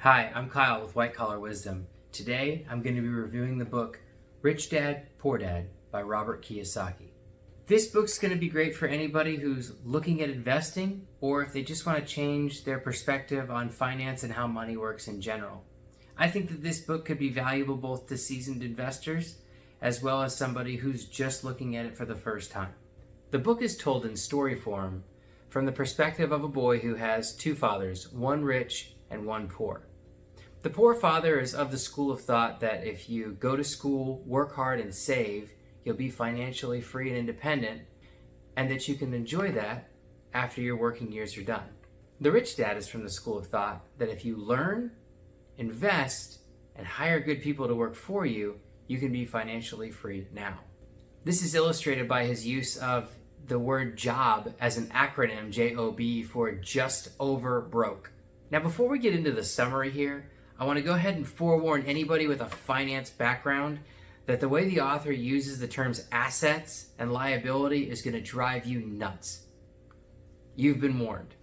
Hi, I'm Kyle with White Collar Wisdom. Today, I'm going to be reviewing the book Rich Dad, Poor Dad by Robert Kiyosaki. This book's going to be great for anybody who's looking at investing or if they just want to change their perspective on finance and how money works in general. I think that this book could be valuable both to seasoned investors as well as somebody who's just looking at it for the first time. The book is told in story form from the perspective of a boy who has two fathers, one rich and one poor. The poor father is of the school of thought that if you go to school, work hard, and save, you'll be financially free and independent, and that you can enjoy that after your working years are done. The rich dad is from the school of thought that if you learn, invest, and hire good people to work for you, you can be financially free now. This is illustrated by his use of the word job as an acronym, J-O-B, for just over broke. Now, before we get into the summary here, I want to go ahead and forewarn anybody with a finance background that the way the author uses the terms assets and liability is going to drive you nuts. You've been warned.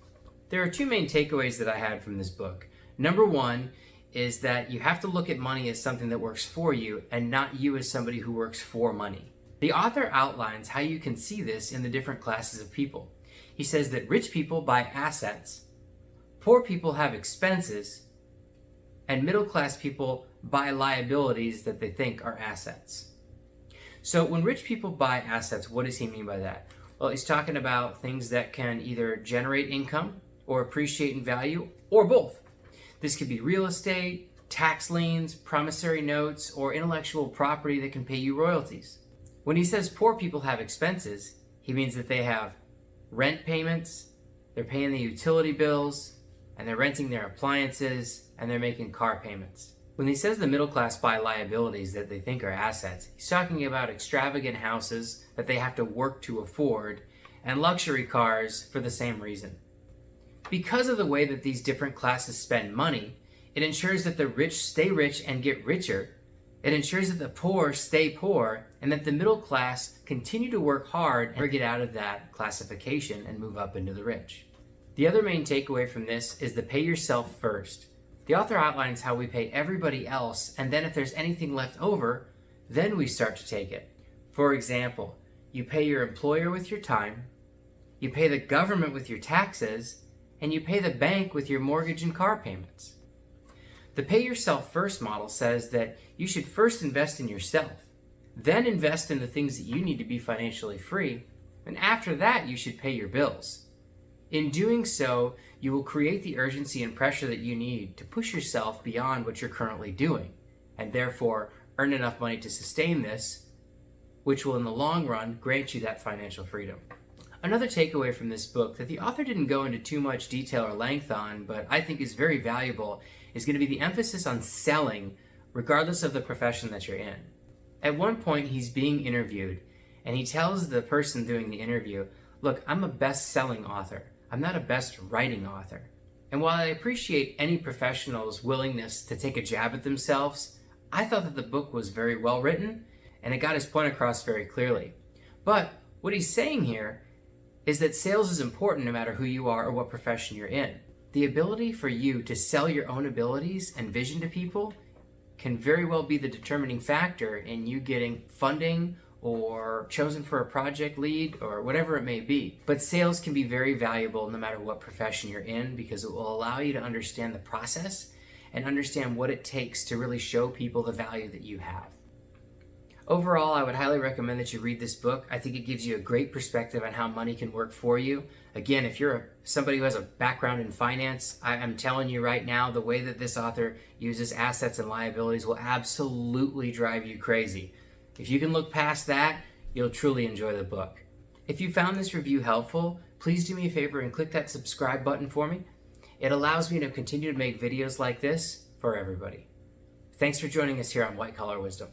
There are two main takeaways that I had from this book. Number one is that you have to look at money as something that works for you and not you as somebody who works for money. The author outlines how you can see this in the different classes of people. He says that rich people buy assets, poor people have expenses, and middle-class people buy liabilities that they think are assets. So when rich people buy assets, what does he mean by that? Well, he's talking about things that can either generate income or appreciate in value, or both. This could be real estate, tax liens, promissory notes, or intellectual property that can pay you royalties. When he says poor people have expenses, he means that they have rent payments, they're paying the utility bills, and they're renting their appliances, and they're making car payments. When he says the middle class buy liabilities that they think are assets, he's talking about extravagant houses that they have to work to afford and luxury cars for the same reason. Because of the way that these different classes spend money, it ensures that the rich stay rich and get richer. It ensures that the poor stay poor and that the middle class continue to work hard and get out of that classification and move up into the rich. The other main takeaway from this is the pay yourself first. The author outlines how we pay everybody else, and then if there's anything left over, then we start to take it. For example, you pay your employer with your time, you pay the government with your taxes, and you pay the bank with your mortgage and car payments. The pay yourself first model says that you should first invest in yourself, then invest in the things that you need to be financially free, and after that you should pay your bills. In doing so, you will create the urgency and pressure that you need to push yourself beyond what you're currently doing, and therefore earn enough money to sustain this, which will in the long run grant you that financial freedom. Another takeaway from this book that the author didn't go into too much detail or length on, but I think is very valuable, is going to be the emphasis on selling regardless of the profession that you're in. At one point, he's being interviewed, and he tells the person doing the interview, "Look, I'm a best-selling author. I'm not a best writing author." And while I appreciate any professional's willingness to take a jab at themselves, I thought that the book was very well written and it got his point across very clearly. But what he's saying here is that sales is important no matter who you are or what profession you're in. The ability for you to sell your own abilities and vision to people can very well be the determining factor in you getting funding or chosen for a project lead or whatever it may be. But sales can be very valuable no matter what profession you're in because it will allow you to understand the process and understand what it takes to really show people the value that you have. Overall, I would highly recommend that you read this book. I think it gives you a great perspective on how money can work for you. Again, if you're somebody who has a background in finance, I'm telling you right now, the way that this author uses assets and liabilities will absolutely drive you crazy. If you can look past that, you'll truly enjoy the book. If you found this review helpful, please do me a favor and click that subscribe button for me. It allows me to continue to make videos like this for everybody. Thanks for joining us here on White Collar Wisdom.